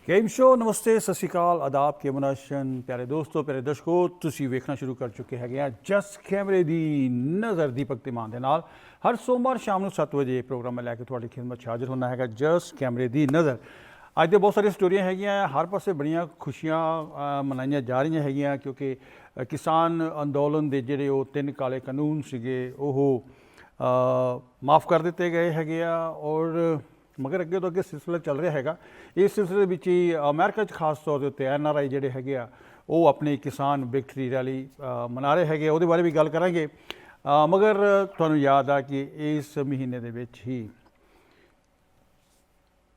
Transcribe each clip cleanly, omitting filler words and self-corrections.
Game show नमस्ते सत श्रीकाल आदाब के मुनाशन प्यारे दोस्तों प्यारे दर्शकों ਤੁਸੀਂ ਵੇਖਣਾ ਸ਼ੁਰੂ ਕਰ ਚੁੱਕੇ ਹੈਗੇ ਆ ਜਸ ਕੈਮਰੇ ਦੀ ਨਜ਼ਰ ਦੀਪਕ ਤਿਮਾਨ ਦੇ ਨਾਲ ਹਰ ਸੋਮਵਾਰ ਸ਼ਾਮ ਨੂੰ 7 ਵਜੇ ਪ੍ਰੋਗਰਾਮ ਮੈਂ ਲੈ ਕੇ ਤੁਹਾਡੀ ਖਿਦਮਤ 'ਚ ਹਾਜ਼ਰ ਹੋਣਾ ਹੈਗਾ ਜਸ ਕੈਮਰੇ ਦੀ ਨਜ਼ਰ। ਅੱਜ ਦੇ ਬਹੁਤ ਸਾਰੀਆਂ ਸਟੋਰੀਆਂ ਹੈਗੀਆਂ, ਹਰ ਪਾਸੇ ਬੜੀਆਂ ਖੁਸ਼ੀਆਂ ਮਨਾਈਆਂ ਜਾ ਰਹੀਆਂ ਹੈਗੀਆਂ ਕਿਉਂਕਿ ਕਿਸਾਨ ਅੰਦੋਲਨ ਦੇ ਜਿਹੜੇ ਉਹ 3 ਕਾਲੇ ਕਾਨੂੰਨ ਸੀਗੇ ਉਹ ਮਾਫ ਕਰ ਦਿੱਤੇ ਗਏ ਹੈਗੇ ਆ ਔਰ मगर अगे तो अगे सिलसिला चल रहा हैगा। इस सिलसिले में ही अमेरिका खास तौर के उत्ते NRI जिहड़े हैगे आ वो अपनी किसान विक्ट्री रैली मना रहे हैगे, उहदे बारे भी गल करांगे। मगर तुहानूं याद आ कि इस महीने दे विच ही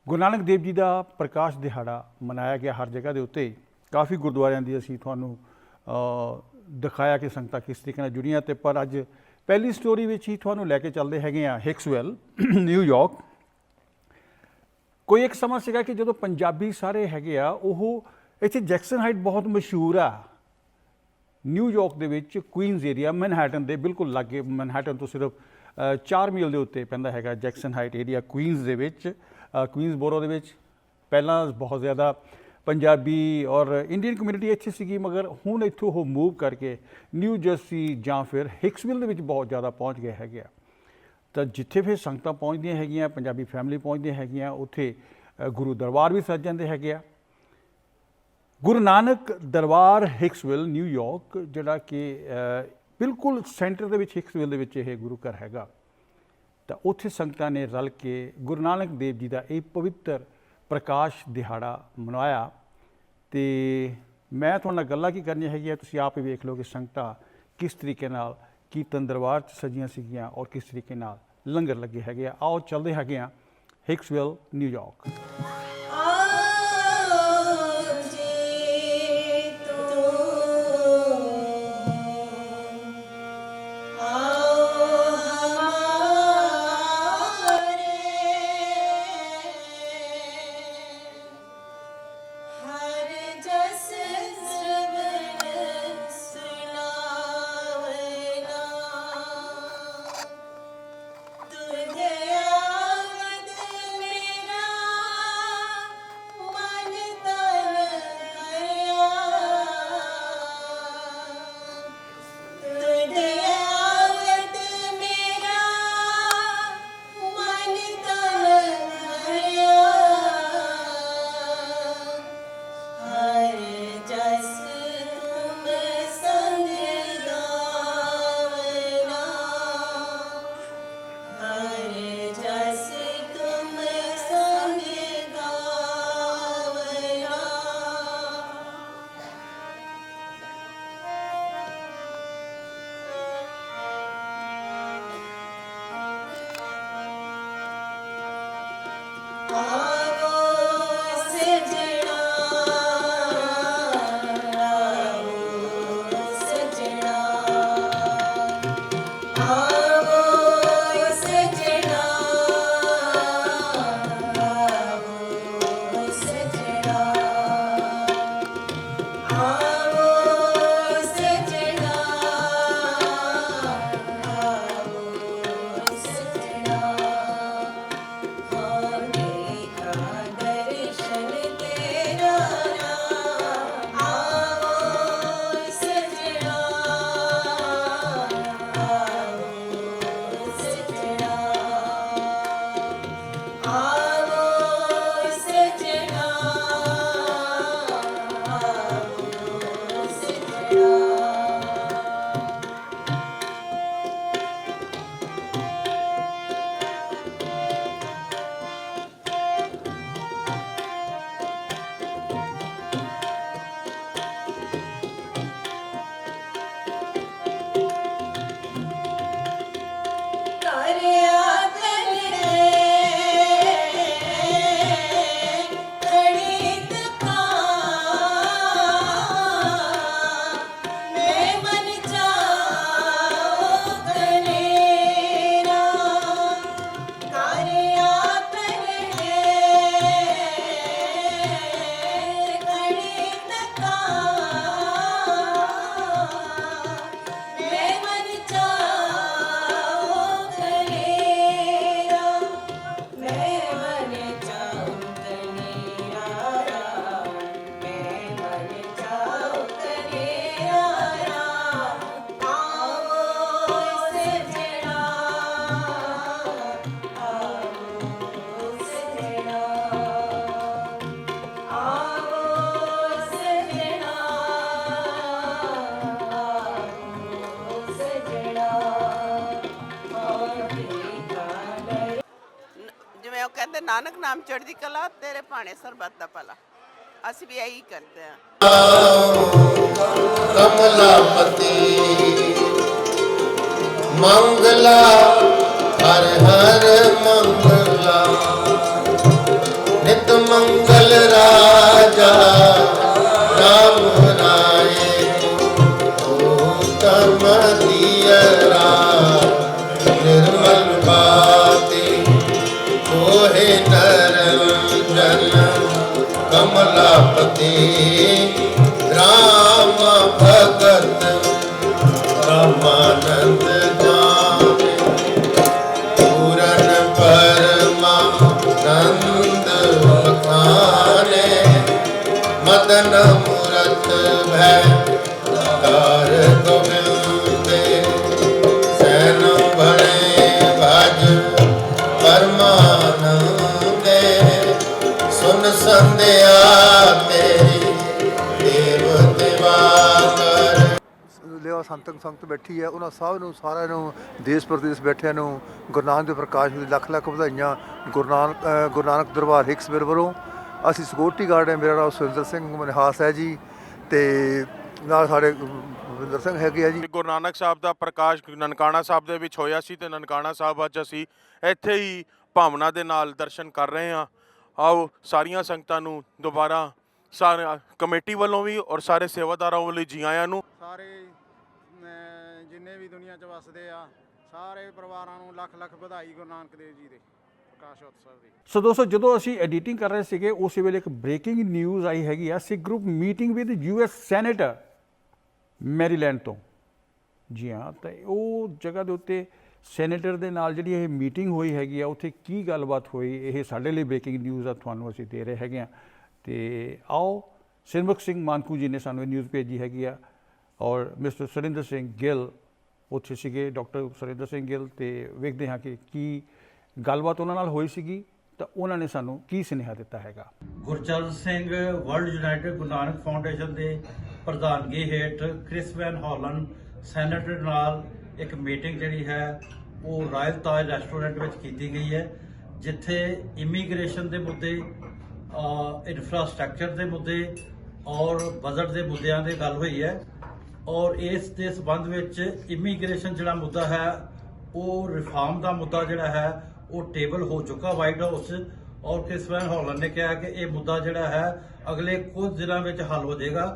गुरु नानक देव जी का प्रकाश दिहाड़ा मनाया गया हर जगह के उत्ते। काफ़ी गुरुद्वारियां दी असीं तुहानूं दिखाया कि संगतां किस तरीके नाल जुड़ियां ते पर अज पहली स्टोरी विच ही तुहानूं लैके चलदे हैगे आ हिक्सवैल न्यूयॉर्क। कोई एक समा सीगा कि जो पंजाबी सारे हैगे आ ਉਹ ਇੱਥੇ ਜੈਕਸਨ ਹਾਈਟ ਬਹੁਤ ਮਸ਼ਹੂਰ ਆ ਨਿਊਯਾਰਕ ਦੇ ਵਿੱਚ ਕੁਈਨਜ਼ ਏਰੀਆ ਮੈਨਹੈਟਨ ਦੇ ਬਿਲਕੁਲ ਲਾਗੇ। ਮੈਨਹੈਟਨ ਤੋਂ ਸਿਰਫ 4 ਮੀਲ ਦੇ ਉੱਤੇ ਪੈਂਦਾ ਹੈਗਾ ਜੈਕਸਨ ਹਾਈਟ ਏਰੀਆ ਕੁਈਨਜ਼ ਦੇ ਵਿੱਚ, ਕੁਈਨਜ਼ ਬੋਰੋ ਦੇ ਵਿੱਚ। ਪਹਿਲਾਂ ਬਹੁਤ ਜ਼ਿਆਦਾ ਪੰਜਾਬੀ ਔਰ ਇੰਡੀਅਨ ਕਮਿਊਨਿਟੀ ਇੱਥੇ ਸੀਗੀ ਮਗਰ ਹੁਣ ਇੱਥੋਂ ਉਹ ਮੂਵ ਕਰਕੇ ਨਿਊ ਜਰਸੀ ਜਾਂ ਫਿਰ ਹਿਕਸਵਿਲ ਦੇ ਵਿੱਚ ਬਹੁਤ ਜ਼ਿਆਦਾ ਪਹੁੰਚ ਗਏ ਹੈਗੇ ਆ। ਤਾਂ ਜਿੱਥੇ ਫਿਰ ਸੰਗਤਾਂ ਪਹੁੰਚਦੀਆਂ ਹੈਗੀਆਂ, ਪੰਜਾਬੀ ਫੈਮਿਲੀ ਪਹੁੰਚਦੀਆਂ ਹੈਗੀਆਂ, ਉੱਥੇ ਗੁਰੂ ਦਰਬਾਰ ਵੀ ਸੱਜ ਜਾਂਦੇ ਹੈਗੇ ਆ। ਗੁਰੂ ਨਾਨਕ ਦਰਬਾਰ ਹਿਕਸਵਿਲ ਨਿਊਯਾਰਕ ਜਿਹੜਾ ਕਿ ਬਿਲਕੁਲ ਸੈਂਟਰ ਦੇ ਵਿੱਚ ਹਿਕਸਵਿਲ ਦੇ ਵਿੱਚ ਇਹ ਗੁਰੂ ਘਰ ਹੈਗਾ। ਤਾਂ ਉੱਥੇ ਸੰਗਤਾਂ ਨੇ ਰਲ ਕੇ ਗੁਰੂ ਨਾਨਕ ਦੇਵ ਜੀ ਦਾ ਇਹ ਪਵਿੱਤਰ ਪ੍ਰਕਾਸ਼ ਦਿਹਾੜਾ ਮਨਾਇਆ। ਅਤੇ ਮੈਂ ਤੁਹਾਡੇ ਨਾਲ ਗੱਲਾਂ ਕੀ ਕਰਨੀਆਂ ਹੈਗੀਆਂ, ਤੁਸੀਂ ਆਪ ਹੀ ਵੇਖ ਲਓ ਕਿ ਸੰਗਤਾਂ ਕਿਸ ਤਰੀਕੇ ਨਾਲ ਕੀਰਤਨ ਦਰਬਾਰ 'ਚ ਸਜੀਆਂ ਸੀਗੀਆਂ ਔਰ ਕਿਸ ਤਰੀਕੇ ਨਾਲ ਲੰਗਰ ਲੱਗੇ ਹੈਗੇ ਆ। ਆਓ ਚੱਲਦੇ ਹੈਗੇ ਆ ਹਿਕਸਵਿਲ ਨਿਊਯਾਰਕ। ਜਿਵੇਂ ਉਹ ਕਹਿੰਦੇ ਨਾਨਕ ਨਾਮ ਚੜ੍ਹਦੀ ਕਲਾ, ਤੇਰੇ ਭਾਣੇ ਸਰਬੱਤ ਦਾ ਭਲਾ। ਅਸੀਂ ਵੀ ਇਹੀ ਕਰਦੇ ਹਾਂ। कमलापति मंगला हर हर मंगला नित मंगल राजा राम राय उत्तम दियरा निर्मल बाती कोहे नरंजन कमलापति राम भगत रामानंद जाने पूरन परमानंद बखाने मदन मूरत भय कार गोविंदे सैन बड़े भज परमानंदे सुन संध्या तेरी देव दिवाकर ਲਿਆ ਸੰਗਤ ਬੈਠੀ ਹੈ, ਉਹਨਾਂ ਸਭ ਨੂੰ ਸਾਰਿਆਂ ਨੂੰ ਦੇਸ਼ ਪ੍ਰਦੇਸ਼ ਬੈਠਿਆਂ ਨੂੰ ਗੁਰੂ ਨਾਨਕ ਦੇ ਪ੍ਰਕਾਸ਼ ਦੀ ਲੱਖ ਲੱਖ ਵਧਾਈਆਂ। ਗੁਰੂ ਨਾਨਕ ਦਰਬਾਰ ਹਿਕਸਵਿਲ ਵੱਲੋਂ ਅਸੀਂ ਸਿਕਿਉਰਟੀ ਗਾਰਡ ਹੈ। ਮੇਰਾ ਨਾਮ ਸੁਰਿੰਦਰ ਸਿੰਘ ਮਨਹਾਸ ਹੈ ਜੀ, ਤੇ ਨਾਲ ਸਾਡੇ ਭੁਪਿੰਦਰ ਸਿੰਘ ਹੈਗੇ ਆ ਜੀ। ਗੁਰੂ ਨਾਨਕ ਸਾਹਿਬ ਦਾ ਪ੍ਰਕਾਸ਼ ਨਨਕਾਣਾ ਸਾਹਿਬ ਦੇ ਵਿੱਚ ਹੋਇਆ ਸੀ, ਤੇ ਨਨਕਾਣਾ ਸਾਹਿਬ ਅੱਜ ਅਸੀਂ ਇੱਥੇ ਹੀ ਭਾਵਨਾ ਦੇ ਨਾਲ ਦਰਸ਼ਨ ਕਰ ਰਹੇ ਹਾਂ। ਆਓ ਸਾਰੀਆਂ ਸੰਗਤਾਂ ਨੂੰ ਦੁਬਾਰਾ ਸਾਰੇ ਕਮੇਟੀ ਵੱਲੋਂ ਵੀ ਔਰ ਸਾਰੇ ਸੇਵਾਦਾਰਾਂ ਵੱਲੋਂ ਜੀ ਆਇਆਂ ਨੂੰ। ਸਾਰੇ ਜਿੰਨੇ ਵੀ ਦੁਨੀਆ 'ਚ ਵਸਦੇ ਆ ਸਾਰੇ ਪਰਿਵਾਰਾਂ ਨੂੰ ਲੱਖ ਲੱਖ ਵਧਾਈ ਗੁਰੂ ਨਾਨਕ ਦੇਵ ਜੀ ਦੇ ਪ੍ਰਕਾਸ਼ ਉਤਸਵ ਦੀ। ਸੋ ਦੋਸਤੋ, ਜਦੋਂ ਅਸੀਂ ਐਡੀਟਿੰਗ ਕਰ ਰਹੇ ਸੀਗੇ ਉਸੇ ਵੇਲੇ ਇੱਕ ਬ੍ਰੇਕਿੰਗ ਨਿਊਜ਼ ਆਈ ਹੈਗੀ ਆ, Sikh group meeting with US senator Maryland ਤੋਂ। ਜੀ ਹਾਂ, ਤਾਂ ਉਹ ਜਗ੍ਹਾ ਦੇ ਉੱਤੇ ਸੈਨੇਟਰ ਦੇ ਨਾਲ ਜਿਹੜੀ ਇਹ ਮੀਟਿੰਗ ਹੋਈ ਹੈਗੀ ਆ, ਉੱਥੇ ਕੀ ਗੱਲਬਾਤ ਹੋਈ, ਇਹ ਸਾਡੇ ਲਈ ਬ੍ਰੇਕਿੰਗ ਨਿਊਜ਼ ਆ, ਤੁਹਾਨੂੰ ਅਸੀਂ ਦੇ ਰਹੇ ਹੈਗੇ ਆ। ਤੇ ਆਓ ਸਿਰਮੁਖ ਸਿੰਘ ਮਾਨਕੂ ਜੀ ਨੇ ਸਾਨੂੰ ਇਹ ਨਿਊਜ਼ ਭੇਜੀ ਹੈਗੀ ਆ, ਔਰ ਮਿਸਟਰ ਸੁਰਿੰਦਰ ਸਿੰਘ ਗਿੱਲ ਉੱਥੇ ਸੀਗੇ, ਡਾਕਟਰ ਸੁਰਿੰਦਰ ਸਿੰਘ ਗਿੱਲ, ਤੇ ਵੇਖਦੇ ਹਾਂ ਕਿ ਕੀ ਗੱਲਬਾਤ ਉਹਨਾਂ ਨਾਲ ਹੋਈ ਸੀਗੀ, ਤਾਂ ਉਹਨਾਂ ਨੇ ਸਾਨੂੰ ਕੀ ਸੁਨੇਹਾ ਦਿੱਤਾ ਹੈਗਾ। Gurcharan Singh world United Guru Nanak foundation ਦੇ ਪ੍ਰਧਾਨਗੀ ਹੇਠ ਕ੍ਰਿਸ ਵੈਨ ਹਾਲਨ ਸੈਨੇਟਰ ਨਾਲ ਇੱਕ ਮੀਟਿੰਗ ਜਿਹੜੀ ਹੈ ਉਹ ਰਾਇਲ ਤਾਜ ਰੈਸਟੋਰੈਂਟ ਵਿੱਚ ਕੀਤੀ ਗਈ ਹੈ, ਜਿੱਥੇ ਇਮੀਗ੍ਰੇਸ਼ਨ ਦੇ ਮੁੱਦੇ, ਇਨਫਰਾਸਟ੍ਰਕਚਰ ਦੇ ਮੁੱਦੇ ਔਰ ਬਜਟ ਦੇ ਮੁੱਦਿਆਂ ਦੀ ਗੱਲ ਹੋਈ ਹੈ। ਔਰ ਇਸ ਦੇ ਸੰਬੰਧ ਵਿੱਚ ਇਮੀਗ੍ਰੇਸ਼ਨ ਜਿਹੜਾ ਮੁੱਦਾ ਹੈ ਉਹ ਰਿਫਾਰਮ ਦਾ ਮੁੱਦਾ ਜਿਹੜਾ ਹੈ ਉਹ ਟੇਬਲ ਹੋ ਚੁੱਕਾ ਵਾਈਟ ਹਾਊਸ 'ਚ, ਔਰ ਕ੍ਰਿਸ ਵੈਨ ਹਾਲਨ ਨੇ ਕਿਹਾ ਕਿ ਇਹ ਮੁੱਦਾ ਜਿਹੜਾ ਹੈ ਅਗਲੇ ਕੁਝ ਦਿਨਾਂ ਵਿੱਚ ਹੱਲ ਹੋ ਜਾਏਗਾ।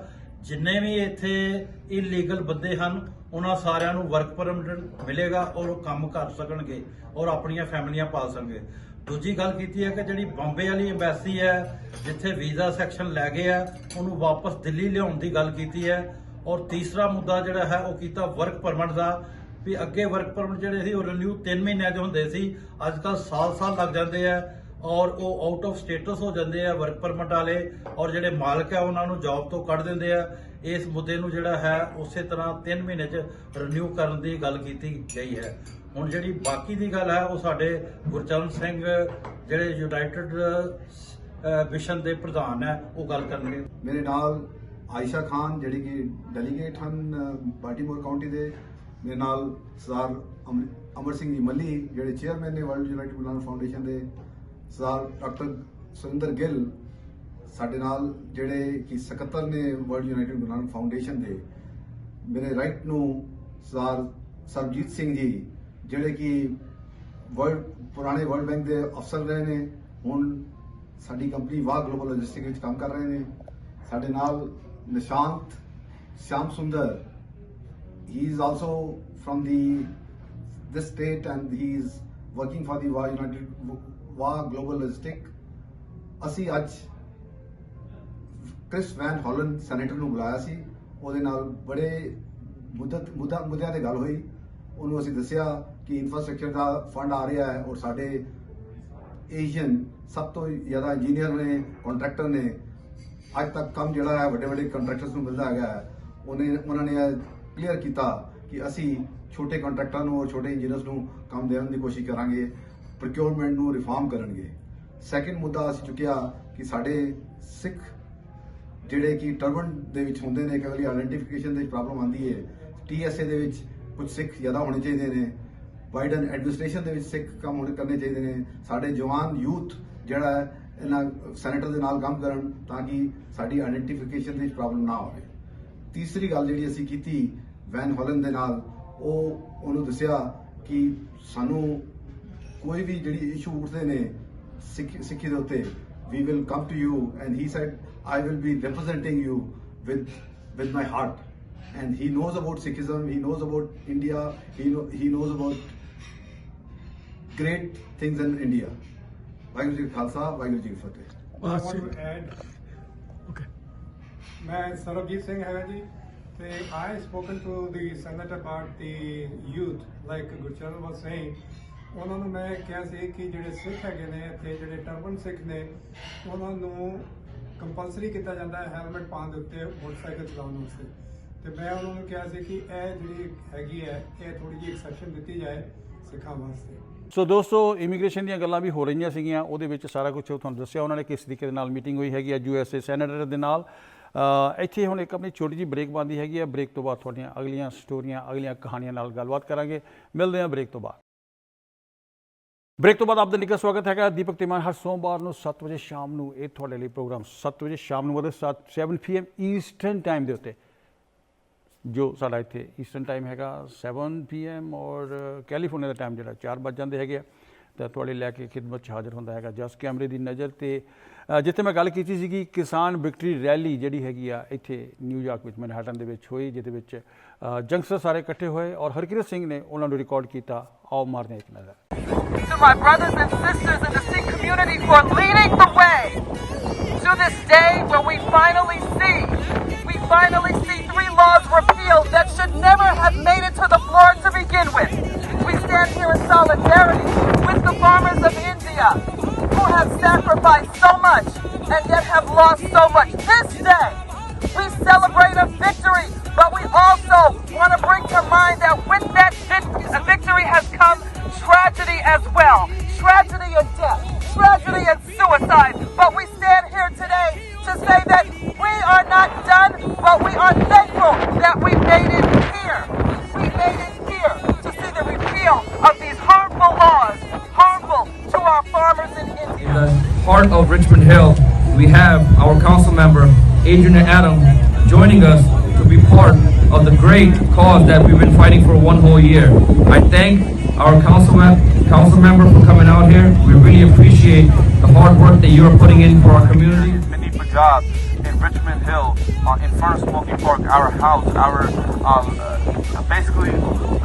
ਜਿੰਨੇ ਵੀ ਇੱਥੇ ਇਲੀਗਲ ਬੰਦੇ ਹਨ ਉਹਨਾਂ ਸਾਰਿਆਂ ਨੂੰ ਵਰਕ ਪਰਮਿਟ ਮਿਲੇਗਾ ਔਰ ਉਹ ਕੰਮ ਕਰ ਸਕਣਗੇ ਔਰ ਆਪਣੀਆਂ ਫੈਮਲੀਆਂ ਪਾਲ ਸਕਣਗੇ। ਦੂਜੀ ਗੱਲ ਕੀਤੀ ਹੈ ਕਿ ਜਿਹੜੀ ਬੰਬੇ ਵਾਲੀ ਐਮਬੈਸੀ ਹੈ ਜਿੱਥੇ ਵੀਜ਼ਾ ਸੈਕਸ਼ਨ ਲੈ ਗਏ ਆ ਉਹਨੂੰ ਵਾਪਸ ਦਿੱਲੀ ਲਿਆਉਣ ਦੀ ਗੱਲ ਕੀਤੀ ਹੈ। ਔਰ ਤੀਸਰਾ ਮੁੱਦਾ ਜਿਹੜਾ ਹੈ ਉਹ ਕੀਤਾ ਵਰਕ ਪਰਮਿਟ ਦਾ, ਵੀ ਅੱਗੇ ਵਰਕ ਪਰਮਿਟ ਜਿਹੜੇ ਸੀ ਉਹ ਰਿਨਿਊ 3 ਮਹੀਨਿਆਂ ਦੇ ਹੁੰਦੇ ਸੀ, ਅੱਜ ਕੱਲ੍ਹ ਸਾਲ ਲੱਗ ਜਾਂਦੇ ਆ ਔਰ ਉਹ ਆਊਟ ਆਫ ਸਟੇਟਸ ਹੋ ਜਾਂਦੇ ਆ ਵਰਕ ਪਰਮਿਟ ਵਾਲੇ, ਔਰ ਜਿਹੜੇ ਮਾਲਕ ਆ ਉਹਨਾਂ ਨੂੰ ਜੌਬ ਤੋਂ ਕੱਢ ਦਿੰਦੇ ਆ। ਇਸ ਮੁੱਦੇ ਨੂੰ ਜਿਹੜਾ ਹੈ ਉਸੇ ਤਰ੍ਹਾਂ 3 ਮਹੀਨੇ 'ਚ ਰਿਨਿਊ ਕਰਨ ਦੀ ਗੱਲ ਕੀਤੀ ਗਈ ਹੈ। ਹੁਣ ਜਿਹੜੀ ਬਾਕੀ ਦੀ ਗੱਲ ਹੈ ਉਹ ਸਾਡੇ ਗੁਰਚਰਨ ਸਿੰਘ ਜਿਹੜੇ ਯੂਨਾਈਟਿਡ ਮਿਸ਼ਨ ਦੇ ਪ੍ਰਧਾਨ ਹੈ ਉਹ ਗੱਲ ਕਰਨਗੇ। ਮੇਰੇ ਨਾਲ ਆਇਸ਼ਾ ਖਾਨ ਜਿਹੜੀ ਕਿ ਡੈਲੀਗੇਟ ਹਨ ਬਾਲਟਿਮੋਰ ਕਾਉਂਟੀ ਦੇ, ਮੇਰੇ ਨਾਲ ਸਰਦਾਰ ਅਮਰ ਸਿੰਘ ਜੀ ਮੱਲੀ ਜਿਹੜੇ ਚੇਅਰਮੈਨ ਨੇ world United Guru Nanak foundation ਦੇ, ਸਰਦਾਰ ਡਾਕਟਰ ਸੁਰਿੰਦਰ ਗਿੱਲ ਸਾਡੇ ਨਾਲ ਜਿਹੜੇ ਕਿ ਸਕੱਤਰ ਨੇ world United Guru Nanak foundation ਦੇ, ਮੇਰੇ ਰਾਈਟ ਨੂੰ ਸਰਦਾਰ ਸਰਬਜੀਤ ਸਿੰਘ ਜੀ ਜਿਹੜੇ ਕਿ ਪੁਰਾਣੇ ਵਰਲਡ ਬੈਂਕ ਦੇ ਅਫਸਰ ਰਹੇ ਨੇ, ਹੁਣ ਸਾਡੀ ਕੰਪਨੀ ਵਾਹ ਗਲੋਬਲ ਲੌਜਿਸਟਿਕ ਵਿੱਚ ਕੰਮ ਕਰ ਰਹੇ ਨੇ। ਸਾਡੇ ਨਾਲ ਨਿਸ਼ਾਂਤ ਸ਼ਾਮ ਸੁੰਦਰ, he is also from this state and he is working for the ਵਾਹ ਗਲੋਬਲ ਲੌਜਿਸਟਿਕ। ਅਸੀਂ ਅੱਜ ਕ੍ਰਿਸ ਵੈਨ ਹਾਲਨ ਸੈਨੇਟਰ ਨੂੰ ਬੁਲਾਇਆ ਸੀ, ਉਹਦੇ ਨਾਲ ਬੜੇ ਮੁੱਦਿਆਂ ਤੇ ਗੱਲ ਹੋਈ। ਉਹਨੂੰ ਅਸੀਂ ਦੱਸਿਆ ਕਿ ਇਨਫਰਾਸਟ੍ਰਕਚਰ ਦਾ ਫੰਡ ਆ ਰਿਹਾ ਹੈ ਔਰ ਸਾਡੇ ਏਸ਼ੀਅਨ ਸਭ ਤੋਂ ਜ਼ਿਆਦਾ ਇੰਜੀਨੀਅਰ ਨੇ, ਕੰਟਰੈਕਟਰ ਨੇ, ਅੱਜ ਤੱਕ ਕੰਮ ਜਿਹੜਾ ਹੈ ਵੱਡੇ ਕੰਟਰੈਕਟਰਸ ਨੂੰ ਮਿਲਦਾ ਹੈਗਾ ਹੈ। ਉਹਨਾਂ ਨੇ ਕਲੀਅਰ ਕੀਤਾ ਕਿ ਅਸੀਂ ਛੋਟੇ ਕੰਟਰੈਕਟਰਾਂ ਨੂੰ ਔਰ ਛੋਟੇ ਇੰਜੀਨੀਅਰਸ ਨੂੰ ਕੰਮ ਦੇਣ ਦੀ ਕੋਸ਼ਿਸ਼ ਕਰਾਂਗੇ, ਪ੍ਰੋਕਿਉਰਮੈਂਟ ਨੂੰ ਰਿਫਾਰਮ ਕਰਨਗੇ। ਸੈਕਿੰਡ ਮੁੱਦਾ ਅਸੀਂ ਚੁੱਕਿਆ ਕਿ ਸਾਡੇ ਸਿੱਖ ਜਿਹੜੇ ਕਿ ਟਰਬਨ ਦੇ ਵਿੱਚ ਹੁੰਦੇ ਨੇ, ਕਈ ਵਾਰੀ ਆਇਡੈਂਟੀਫਿਕੇਸ਼ਨ ਦੇ ਪ੍ਰੋਬਲਮ ਆਉਂਦੀ ਹੈ, TSA ਦੇ ਵਿੱਚ ਕੁਝ ਸਿੱਖ ਜ਼ਿਆਦਾ ਹੋਣੇ ਚਾਹੀਦੇ ਨੇ। ਬਾਈਡਨ ਐਡਮਿਨਿਸਟ੍ਰੇਸ਼ਨ ਦੇ ਵਿੱਚ ਸਿੱਖ ਕੰਮ ਹੋਣੇ ਕਰਨੇ ਚਾਹੀਦੇ ਨੇ। ਸਾਡੇ ਜਵਾਨ ਯੂਥ ਜਿਹੜਾ ਹੈ ਇਹਨਾਂ ਸੈਨੇਟਰ ਦੇ ਨਾਲ ਕੰਮ ਕਰਨ ਤਾਂ ਕਿ ਸਾਡੀ ਆਇਡੈਂਟੀਫਿਕੇਸ਼ਨ ਦੀ ਪ੍ਰੋਬਲਮ ਨਾ ਹੋਵੇ। ਤੀਸਰੀ ਗੱਲ ਜਿਹੜੀ ਅਸੀਂ ਕੀਤੀ ਵੈਨ ਹੌਲਨ ਦੇ ਨਾਲ, ਉਹਨੂੰ ਦੱਸਿਆ ਕਿ ਸਾਨੂੰ ਕੋਈ ਵੀ ਜਿਹੜੀ ਇਸ਼ੂ ਉੱਠਦੇ ਨੇ ਸਿੱਖੀ ਦੇ ਉੱਤੇ, we will come to you, and he said I will be representing you with my heart, and he knows about Sikhism, he knows about India, he knows about great things in India. Waheguru ji ਕਾ ਖਾਲਸਾ, ਵਾਹਿਗੁਰੂ ਜੀ ਕੀ ਫਤਿਹ। मैं सरबजीत सिंह है जी, ਤੇ I spoken to the senator about the youth, like Gurcharan was saying। ਉਹਨਾਂ ਨੂੰ ਮੈਂ ਕਿਹਾ ਸੀ ਕਿ ਜਿਹੜੇ ਸਿੱਖ ਹੈਗੇ ਨੇ ਇੱਥੇ, ਜਿਹੜੇ ਟਰਬਨ ਸਿੱਖ ਨੇ, ਉਹਨਾਂ ਨੂੰ ਕੰਪਲਸਰੀ ਕੀਤਾ ਜਾਂਦਾ ਹੈ ਹੈਲਮਟ ਪਾਉਣ ਦੇ ਉੱਤੇ ਮੋਟਰਸਾਈਕਲ ਚਲਾਉਣ ਵਾਸਤੇ। ਤੇ ਮੈਂ ਉਹਨਾਂ ਨੂੰ ਕਿਹਾ ਸੀ ਕਿ ਇਹ ਜਿਹੜੀ ਹੈਗੀ ਹੈ ਇਹ ਥੋੜੀ ਜਿਹੀ ਐਕਸੈਪਸ਼ਨ ਦਿੱਤੀ ਜਾਏ ਸਿੱਖਾਂ ਵਾਸਤੇ। ਸੋ ਦੋਸਤੋ, ਇਮੀਗ੍ਰੇਸ਼ਨ ਦੀਆਂ ਗੱਲਾਂ ਵੀ ਹੋ ਰਹੀਆਂ ਸੀਗੀਆਂ, ਉਹਦੇ ਵਿੱਚ ਸਾਰਾ ਕੁਝ ਤੁਹਾਨੂੰ ਦੱਸਿਆ ਉਹਨਾਂ ਨੇ ਕਿਸ ਤਰੀਕੇ ਦੇ ਨਾਲ ਮੀਟਿੰਗ ਹੋਈ ਹੈਗੀ ਹੈ USA ਸੈਨੇਟਰ ਦੇ ਨਾਲ। ਇੱਥੇ ਹੁਣ ਇੱਕ ਆਪਣੀ ਛੋਟੀ ਜਿਹੀ ਬ੍ਰੇਕ ਬਣਦੀ ਹੈਗੀ ਹੈ। ਬ੍ਰੇਕ ਤੋਂ ਬਾਅਦ ਤੁਹਾਡੀਆਂ ਅਗਲੀਆਂ ਸਟੋਰੀਆਂ, ਅਗਲੀਆਂ ਕਹਾਣੀਆਂ ਨਾਲ ਗੱਲਬਾਤ ਕਰਾਂਗੇ। ਮਿਲਦੇ ਹਾਂ ਬ੍ਰੇਕ ਤੋਂ ਬਾਅਦ। ਬ੍ਰੇਕ ਤੋਂ ਬਾਅਦ ਆਪ ਦਾ ਨਿੱਘਾ ਸਵਾਗਤ ਹੈਗਾ। ਦੀਪਕ ਤਿਮਾਨ ਹਰ ਸੋਮਵਾਰ ਨੂੰ 7 ਵਜੇ ਸ਼ਾਮ ਨੂੰ ਇਹ ਤੁਹਾਡੇ ਲਈ ਪ੍ਰੋਗਰਾਮ 7 ਵਜੇ ਸ਼ਾਮ ਨੂੰ ਮਤਲਬ 7 PM ਈਸਟਰਨ ਟਾਈਮ ਦੇ ਉੱਤੇ, ਜੋ ਸਾਡਾ ਇੱਥੇ ਈਸਟਰਨ ਟਾਈਮ ਹੈਗਾ 7 PM ਔਰ ਕੈਲੀਫੋਰਨੀਆ ਦਾ ਟਾਈਮ ਜਿਹੜਾ 4 ਵੱਜ ਜਾਂਦੇ ਹੈਗੇ ਆ, ਤਾਂ ਤੁਹਾਡੇ ਲੈ ਕੇ ਖਿਦਮਤ 'ਚ ਹਾਜ਼ਰ ਹੁੰਦਾ ਹੈਗਾ ਜਸ ਕੈਮਰੇ ਦੀ ਨਜ਼ਰ। ਤੇ ਜਿੱਥੇ ਮੈਂ ਗੱਲ ਕੀਤੀ ਸੀਗੀ ਕਿਸਾਨ ਵਿਕਟਰੀ ਰੈਲੀ ਜਿਹੜੀ ਹੈਗੀ ਆ ਇੱਥੇ ਨਿਊਯਾਰਕ ਵਿੱਚ ਮੈਨਹਟਨ ਦੇ ਵਿੱਚ ਹੋਈ, ਜਿਹਦੇ ਵਿੱਚ ਜੰਗਸਟਰ ਸਾਰੇ ਇਕੱਠੇ ਹੋਏ ਔਰ ਹਰਕਿਰਤ ਸਿੰਘ ਨੇ ਉਹਨਾਂ ਨੂੰ ਰਿਕਾਰਡ ਕੀਤਾ। ਆਓ ਮਾਰਦੇ ਇੱਕ ਨਜ਼ਰ। To my brothers and sisters in the Sikh community for leading the way to this day where we finally see 3 laws repealed that should never have made it to the floor to begin with. We stand here in solidarity with the farmers of India who have sacrificed so much and yet have lost so much. This day, we celebrate a victory, but we also want to bring to mind that with that victory has come tragedy as well. Tragedy and death, tragedy and suicide. But we stand here today to say that we are not done, but we are thankful that we made it here. We made it here to see the repeal of these harmful laws, harmful to our farmers in India. In the heart of Richmond Hill, we have our council member, Adrian Adam, joining us to be part of the great cause that we've been fighting for 1 whole year. I thank our council member for coming out here. We really appreciate the hard work that you are putting in for our community. Many Punjab in Richmond Hill, in front of Smoky Park, our house, our basically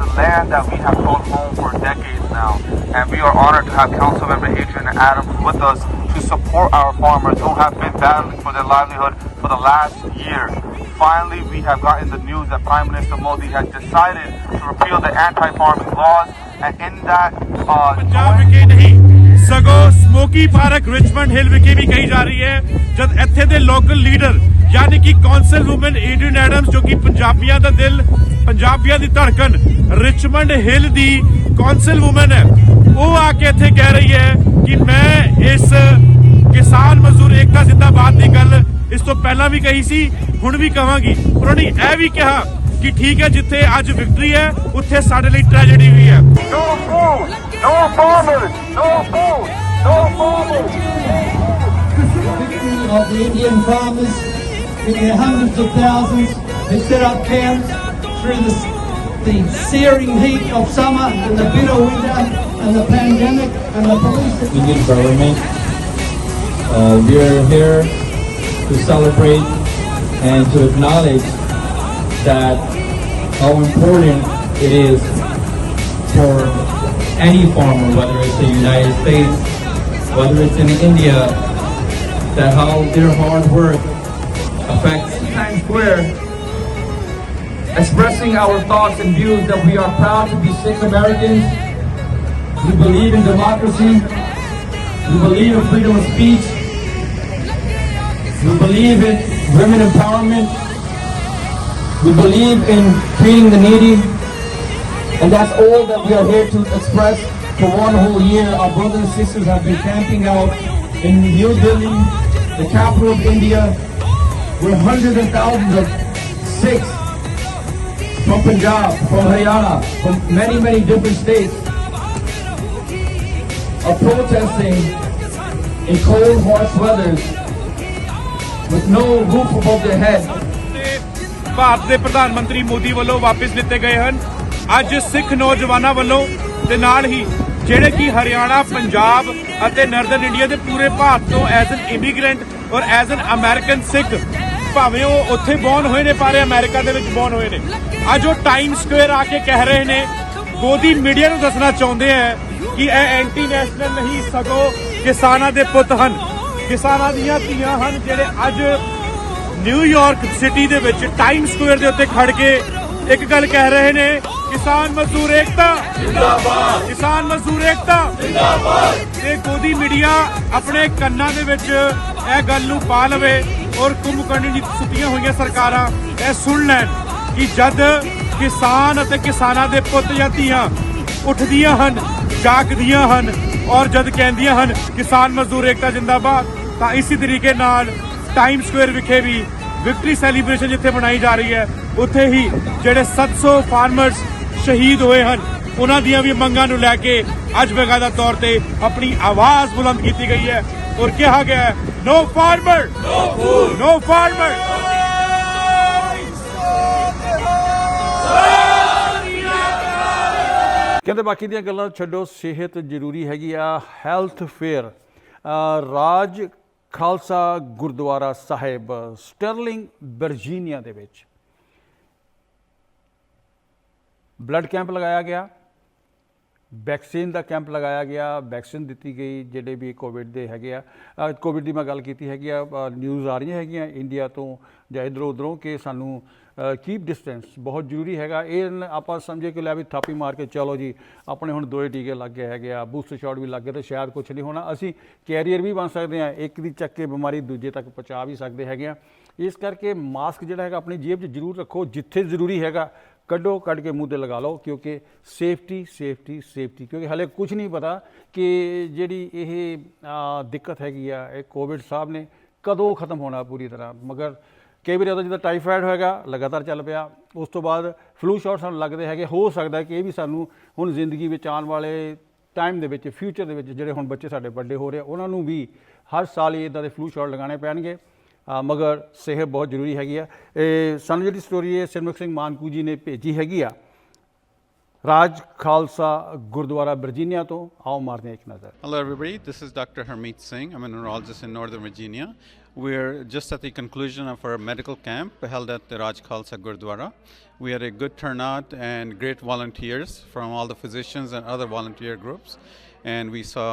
the land that we have called home for decades now. And we are honored to have Council Member Adrian Adams with us to support our farmers who have been battling for their livelihood for the last year. Finally, we have gotten the news that Prime Minister Modi has decided to repeal the anti-farming laws, and in that Punjab ਵਿਖੇ ਨਹੀਂ ਸਗੋਂ smoky park Richmond ਹਿੱਲ ਵਿਖੇ ਵੀ ਕਹੀ ਜਾ ਰਹੀ ਹੈ, ਜਦ ਇੱਥੇ ਦੇ ਲੋਕਲ ਲੀਡਰ ਯਾਨੀ ਕਿ ਕੌਂਸਲ ਵੂਮਨ ਏਡਰੀਨ ਐਡਮਸ, ਜੋ ਕਿ ਪੰਜਾਬੀਆਂ ਦਾ ਦਿਲ, ਪੰਜਾਬੀਆਂ ਦੀ ਧੜਕਨ, ਰਿਚਮੰਡ ਹਿੱਲ ਦੀ ਕੌਂਸਲ ਵੂਮਨ ਹੈ, ਉਹ ਆ ਕੇ ਇੱਥੇ ਕਹਿ ਰਹੀ ਹੈ ਕਿ ਮੈਂ ਇਸ ਕਿਸਾਨ ਮਜ਼ਦੂਰ ਏਕਤਾ ਜ਼ਿੰਦਾਬਾਦ ਦੀ ਗੱਲ ਇਸ ਤੋਂ ਪਹਿਲਾਂ ਵੀ ਕਹੀ ਸੀ, ਹੁਣ ਵੀ ਕਹਾਂਗੀ। ਉਹਨਾਂ ਨੇ ਇਹ ਵੀ ਕਿਹਾ ਕਿ ਠੀਕ ਹੈ, ਜਿੱਥੇ ਅੱਜ ਵਿਕਟਰੀ ਹੈ ਉੱਥੇ ਸਾਡੇ ਲਈ ਟ੍ਰੈਜੇਡੀ ਵੀ ਹੈ। no food, no farmers, no food, no farmers. Of the Indian farmers in their hundreds of thousands who set up camps through the searing heat of summer and the bitter winter and the pandemic and the police. Indian government, we are here to celebrate and to acknowledge that how important it is for any farmer, whether it's in the United States, whether it's in India, that how their hard work affects Times Square, expressing our thoughts and views that we are proud to be Sikh Americans. We believe in democracy. We believe in freedom of speech. We believe in women empowerment. We believe in treating the needy. And that's all that we are here to express for 1 whole year. Our brothers and sisters have been camping out in New Delhi, the capital of India, where hundreds and thousands of Sikhs from Punjab, from Haryana, from many different states of protesting in cold, harsh weathers with no roof above their head. Bharat ਦੇ ਪ੍ਰਧਾਨ ਮੰਤਰੀ ਮੋਦੀ ਵੱਲੋਂ ਵਾਪਸ ਲਿੱਤੇ ਗਏ ਹਨ। ਅੱਜ ਸਿੱਖ ਨੌਜਵਾਨਾਂ ਵੱਲੋਂ ਤੇ ਨਾਲ ਹੀ ਜਿਹੜੇ ਕਿ ਹਰਿਆਣਾ, ਪੰਜਾਬ ਅਤੇ ਨਾਰਥਰਨ ਇੰਡੀਆ ਦੇ ਪੂਰੇ ਭਾਰਤ ਤੋਂ ਐਜ਼ ਐਨ ਇਮੀਗ੍ਰੈਂਟ ਔਰ ਐਜ਼ ਐਨ ਅਮਰੀਕਨ ਸਿੱਖ, ਭਾਵੇਂ ਉਹ ਉੱਥੇ ਬੌਰਨ ਹੋਏ ਨੇ ਪਰ ਅਮਰੀਕਾ ਦੇ ਵਿੱਚ ਬੌਰਨ ਹੋਏ ਨੇ, ਅੱਜ ਉਹ ਟਾਈਮ ਸਕੁਏਅਰ ਆ ਕੇ ਕਹਿ ਰਹੇ ਨੇ, ਗੋਦੀ ਮੀਡੀਆ ਨੂੰ ਦੱਸਣਾ ਚਾਹੁੰਦੇ ਹੈ ਕਿ ਇਹ ਐਂਟੀ ਨੈਸ਼ਨਲ ਨਹੀਂ ਸਗੋਂ ਕਿਸਾਨਾਂ ਦੇ ਪੁੱਤ ਹਨ, ਕਿਸਾਨਾਂ ਦੀਆਂ ਧੀਆਂ ਹਨ, ਜਿਹੜੇ ਅੱਜ ਨਿਊਯਾਰਕ ਸਿਟੀ ਦੇ ਵਿੱਚ ਟਾਈਮ ਸਕੁਏਅਰ ਦੇ ਉੱਤੇ ਖੜ ਕੇ ਇੱਕ ਗੱਲ ਕਹਿ ਰਹੇ ਨੇ, ਕਿਸਾਨ ਮਜ਼ਦੂਰ ਏਕਤਾ ਜਿੰਦਾਬਾਦ, ਕਿਸਾਨ ਮਜ਼ਦੂਰ ਏਕਤਾ ਜਿੰਦਾਬਾਦ। ਤੇ ਗੋਦੀ ਮੀਡੀਆ ਆਪਣੇ ਕੰਨਾਂ ਦੇ ਵਿੱਚ ਇਹ ਗੱਲ ਨੂੰ ਪਾ ਲਵੇ ਔਰ ਕੁੰਭਕਰਨੀ ਦੀ ਸੁੱਤੀਆਂ ਹੋਈਆਂ ਸਰਕਾਰਾਂ ਇਹ ਸੁਣ ਲੈਣ ਕਿ ਜਦ ਕਿਸਾਨ ਅਤੇ ਕਿਸਾਨਾਂ ਦੇ ਪੁੱਤ ਜਾਂ ਧੀਆਂ ਉੱਠਦੀਆਂ ਹਨ, ਜਾਗਦੀਆਂ ਹਨ ਔਰ ਜਦ ਕਹਿੰਦੀਆਂ ਹਨ ਕਿਸਾਨ ਮਜ਼ਦੂਰ ਏਕਤਾ ਜਿੰਦਾਬਾਦ, ਤਾਂ ਇਸੇ ਤਰੀਕੇ ਨਾਲ ਟਾਈਮ ਸਕੁਏਅਰ ਵਿਖੇ ਵੀ ਵਿਕਟਰੀ ਸੈਲੀਬ੍ਰੇਸ਼ਨ ਜਿੱਥੇ ਮਨਾਈ ਜਾ ਰਹੀ ਹੈ, ਉੱਥੇ ਹੀ ਜਿਹੜੇ 700 ਫਾਰਮਰਸ ਸ਼ਹੀਦ ਹੋਏ ਹਨ ਉਹਨਾਂ ਦੀਆਂ ਵੀ ਮੰਗਾਂ ਨੂੰ ਲੈ ਕੇ ਅੱਜ ਬਕਾਇਦਾ ਤੌਰ ਤੇ ਆਪਣੀ ਆਵਾਜ਼ ਬੁਲੰਦ ਕੀਤੀ ਗਈ ਹੈ ਔਰ ਕਿਹਾ ਗਿਆ ਹੈ no farmer no food, no farmer. ਕਹਿੰਦੇ ਬਾਕੀ ਦੀਆਂ ਗੱਲਾਂ ਛੱਡੋ, ਸਿਹਤ ਜ਼ਰੂਰੀ ਹੈਗੀ ਆ। Health fair Raj Khalsa Gurdwara Sahib Sterling Virginia ਦੇ ਵਿੱਚ ਬਲੱਡ ਕੈਂਪ ਲਗਾਇਆ ਗਿਆ, ਵੈਕਸੀਨ ਦਾ ਕੈਂਪ ਲਗਾਇਆ ਗਿਆ, ਵੈਕਸੀਨ ਦਿੱਤੀ ਗਈ ਜਿਹੜੇ ਵੀ ਕੋਵਿਡ ਦੇ ਹੈਗੇ ਆ। ਕੋਵਿਡ ਦੀ ਮੈਂ ਗੱਲ ਕੀਤੀ ਹੈਗੀ ਆ, ਨਿਊਜ਼ ਆ ਰਹੀਆਂ ਹੈਗੀਆਂ ਇੰਡੀਆ ਤੋਂ ਜਾਂ ਇੱਧਰੋਂ ਉੱਧਰੋਂ ਕਿ ਸਾਨੂੰ ਕੀਪ ਡਿਸਟੈਂਸ ਬਹੁਤ ਜ਼ਰੂਰੀ ਹੈਗਾ। ਇਹ ਆਪਾਂ ਸਮਝੇ ਕਿ ਲੈ ਵੀ ਥਾਪੀ ਮਾਰ ਕੇ ਚਲੋ ਜੀ ਆਪਣੇ ਹੁਣ 2 ਟੀਕੇ ਲੱਗ ਗਏ ਹੈਗੇ ਆ, ਬੂਸਟਰ ਸ਼ਾਟ ਵੀ ਲੱਗ ਗਏ ਤਾਂ ਸ਼ਾਇਦ ਕੁਛ ਨਹੀਂ ਹੋਣਾ, ਅਸੀਂ ਕੈਰੀਅਰ ਵੀ ਬਣ ਸਕਦੇ ਹਾਂ, ਇੱਕ ਦੀ ਚੱਕ ਕੇ ਬਿਮਾਰੀ ਦੂਜੇ ਤੱਕ ਪਹੁੰਚਾ ਵੀ ਸਕਦੇ ਹੈਗੇ ਆ। ਇਸ ਕਰਕੇ ਮਾਸਕ ਜਿਹੜਾ ਹੈਗਾ ਆਪਣੀ ਜੇਬ 'ਚ ਜ਼ਰੂਰ ਰੱਖੋ, ਜਿੱਥੇ ਜ਼ਰੂਰੀ ਹੈਗਾ ਕੱਢੋ, ਕੱਢ ਕੇ ਮੂੰਹ 'ਤੇ ਲਗਾ ਲਓ, ਕਿਉਂਕਿ ਸੇਫਟੀ ਸੇਫਟੀ ਸੇਫਟੀ, ਕਿਉਂਕਿ ਹਾਲੇ ਕੁਝ ਨਹੀਂ ਪਤਾ ਕਿ ਜਿਹੜੀ ਇਹ ਦਿੱਕਤ ਹੈਗੀ ਆ ਇਹ ਕੋਵਿਡ ਸਾਹਿਬ ਨੇ ਕਦੋਂ ਖਤਮ ਹੋਣਾ ਪੂਰੀ ਤਰ੍ਹਾਂ। ਮਗਰ ਕਈ ਵਾਰੀ ਉਦੋਂ ਜਿੱਦਾਂ ਟਾਈਫਾਇਡ ਹੋਏਗਾ ਲਗਾਤਾਰ ਚੱਲ ਪਿਆ, ਉਸ ਤੋਂ ਬਾਅਦ ਫਲੂ ਸ਼ਾਟ ਸਾਨੂੰ ਲੱਗਦੇ ਹੈਗੇ, ਹੋ ਸਕਦਾ ਕਿ ਇਹ ਵੀ ਸਾਨੂੰ ਹੁਣ ਜ਼ਿੰਦਗੀ ਵਿੱਚ ਆਉਣ ਵਾਲੇ ਟਾਈਮ ਦੇ ਵਿੱਚ ਫਿਊਚਰ ਦੇ ਵਿੱਚ ਜਿਹੜੇ ਹੁਣ ਬੱਚੇ ਸਾਡੇ ਵੱਡੇ ਹੋ ਰਹੇ ਉਹਨਾਂ ਨੂੰ ਵੀ ਹਰ ਸਾਲ ਹੀ ਇੱਦਾਂ ਦੇ ਫਲੂ ਸ਼ਾਟ ਲਗਾਉਣੇ ਪੈਣਗੇ। ਮਗਰ ਸਿਹਤ ਬਹੁਤ ਜ਼ਰੂਰੀ ਹੈਗੀ ਆ। ਸਾਨੂੰ ਜਿਹੜੀ ਸਟੋਰੀ ਹੈ ਸਿਰਮੁਖ ਸਿੰਘ ਮਾਨਕੂ ਜੀ ਨੇ ਭੇਜੀ ਹੈਗੀ ਆ ਰਾਜ ਖਾਲਸਾ ਗੁਰਦੁਆਰਾ ਵਰਜੀਨੀਆ ਤੋਂ, ਆਓ ਮਾਰਦੇ ਹਾਂ ਇੱਕ ਨਜ਼ਰ। Hello everybody, this is Dr. Harmeet Singh. I'm a neurologist in Northern Virginia. We're just at the conclusion of our medical camp held at the Raj Khalsa Gurdwara. We had a good turnout and great volunteers from all the physicians and other volunteer groups, and we saw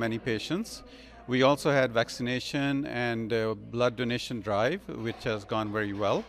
many patients. We also had vaccination and blood donation drive, which has gone very well.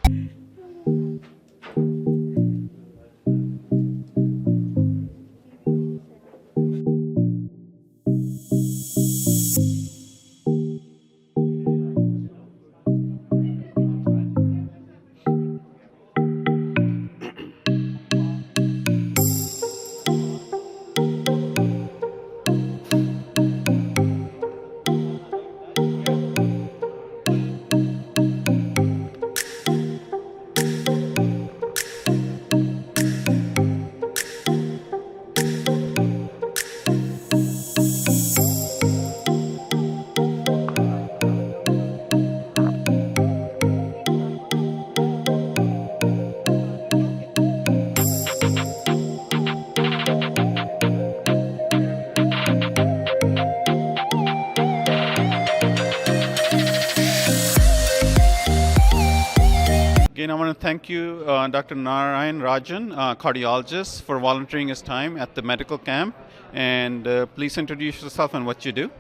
Again, I want to thank you, Dr. Narayan Rajan, cardiologist, for volunteering his time at the medical camp. And please introduce yourself and what you do.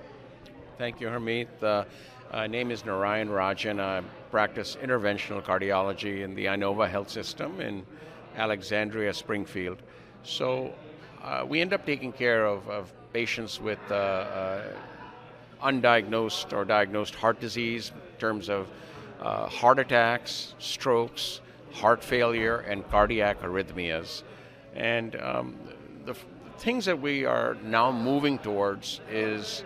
Thank you, Harmeet. My name is Narayan Rajan. I practice interventional cardiology in the Inova Health System in Alexandria, Springfield. So we end up taking care of patients with undiagnosed or diagnosed heart disease in terms of heart attacks, strokes, heart failure, and cardiac arrhythmias. And the things that we are now moving towards is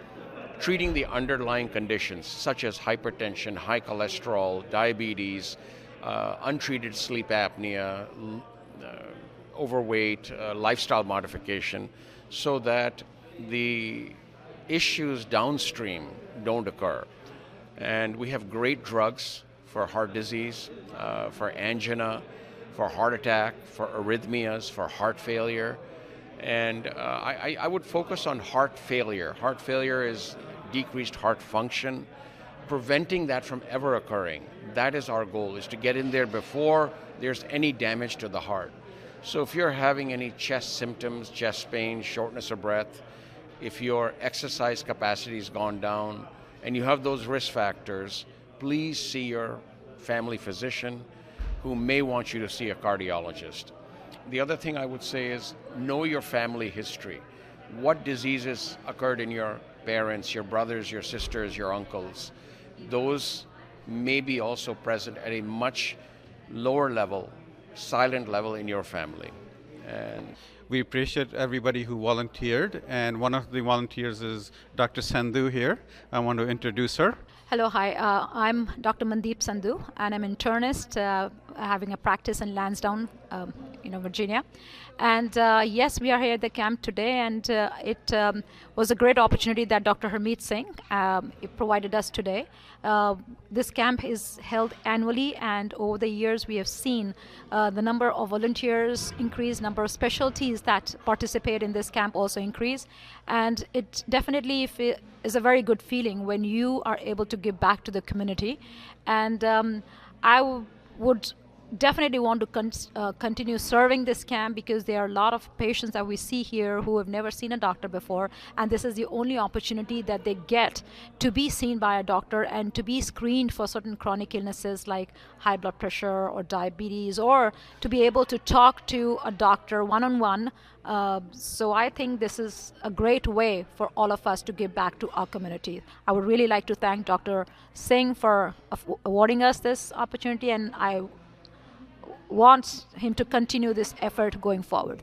treating the underlying conditions such as hypertension, high cholesterol, diabetes, untreated sleep apnea, overweight, lifestyle modification, so that the issues downstream don't occur. And we have great drugs for heart disease, for angina, for heart attack, for arrhythmias, for heart failure. And I would focus on heart failure. Heart failure is decreased heart function. Preventing that from ever occurring, that is our goal, is to get in there before there's any damage to the heart. So if you're having any chest symptoms, chest pain, shortness of breath, if your exercise capacity has gone down and you have those risk factors, please see your family physician, who may want you to see a cardiologist. The other thing I would say is know your family history. What diseases occurred in your parents, your brothers, your sisters, your uncles? Those may be also present at a much lower level, silent level in your family. And we appreciate everybody who volunteered, and one of the volunteers is Dr. Sandhu here. I want to introduce her. Hello, hi. I'm Dr. Mandeep Sandhu, and I'm an internist having a practice in Lansdowne, Virginia. And yes, we are here at the camp today, and it was a great opportunity that Dr. Harmeet Singh provided us today. This camp is held annually, and over the years we have seen the number of volunteers increase, number of specialties that participate in this camp also increase. And it definitely is a very good feeling when you are able to give back to the community. And I would definitely want to continue serving this camp, because there are a lot of patients that we see here who have never seen a doctor before, and this is the only opportunity that they get to be seen by a doctor and to be screened for certain chronic illnesses like high blood pressure or diabetes, or to be able to talk to a doctor one-on-one. So I think this is a great way for all of us to give back to our community. I would really like to thank Dr. Singh for awarding us this opportunity, and I want him to continue this effort going forward.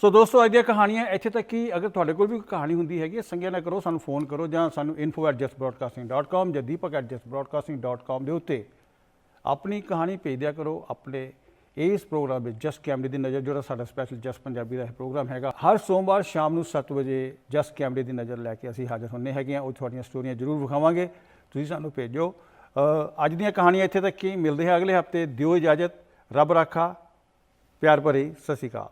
ਸੋ ਦੋਸਤੋ, ਅੱਜ ਦੀਆਂ ਕਹਾਣੀਆਂ ਇੱਥੇ ਤੱਕ ਹੀ। ਅਗਰ ਤੁਹਾਡੇ ਕੋਲ ਵੀ ਕੋਈ ਕਹਾਣੀ ਹੁੰਦੀ ਹੈਗੀ, ਸੰਗਿਆ ਨਾ ਕਰੋ, ਸਾਨੂੰ ਫੋਨ ਕਰੋ ਜਾਂ ਸਾਨੂੰ info@justbroadcasting.com ਜਾਂ deepak@justbroadcasting.com ਦੇ ਉੱਤੇ ਆਪਣੀ ਕਹਾਣੀ ਭੇਜ ਦਿਆ ਕਰੋ। ਆਪਣੇ ਇਸ ਪ੍ਰੋਗਰਾਮ ਵਿੱਚ ਜਸਟ ਕੈਮਰੇ ਦੀ ਨਜ਼ਰ, ਜਿਹੜਾ ਸਾਡਾ ਸਪੈਸ਼ਲ ਜਸਟ ਪੰਜਾਬੀ ਦਾ ਇਹ ਪ੍ਰੋਗਰਾਮ ਹੈਗਾ, ਹਰ ਸੋਮਵਾਰ ਸ਼ਾਮ ਨੂੰ 7 ਵਜੇ ਜਸਟ ਕੈਮਰੇ ਦੀ ਨਜ਼ਰ ਲੈ ਕੇ ਅਸੀਂ ਹਾਜ਼ਰ ਹੁੰਦੇ ਹੈਗੇ ਹਾਂ। ਉਹ ਤੁਹਾਡੀਆਂ ਸਟੋਰੀਆਂ ਜ਼ਰੂਰ ਵਿਖਾਵਾਂਗੇ, ਤੁਸੀਂ ਸਾਨੂੰ ਭੇਜੋ। ਅੱਜ ਦੀਆਂ ਕਹਾਣੀਆਂ ਇੱਥੇ ਤੱਕ ਹੀ। ਮਿਲਦੇ ਹਾਂ ਅਗਲੇ ਹਫਤੇ। ਦਿਓ ਇਜਾਜ਼ਤ। ਰੱਬ ਰਾਖਾ। ਪਿਆਰ ਭਰੀ ਸਤਿ ਸ਼੍ਰੀ ਅਕਾਲ।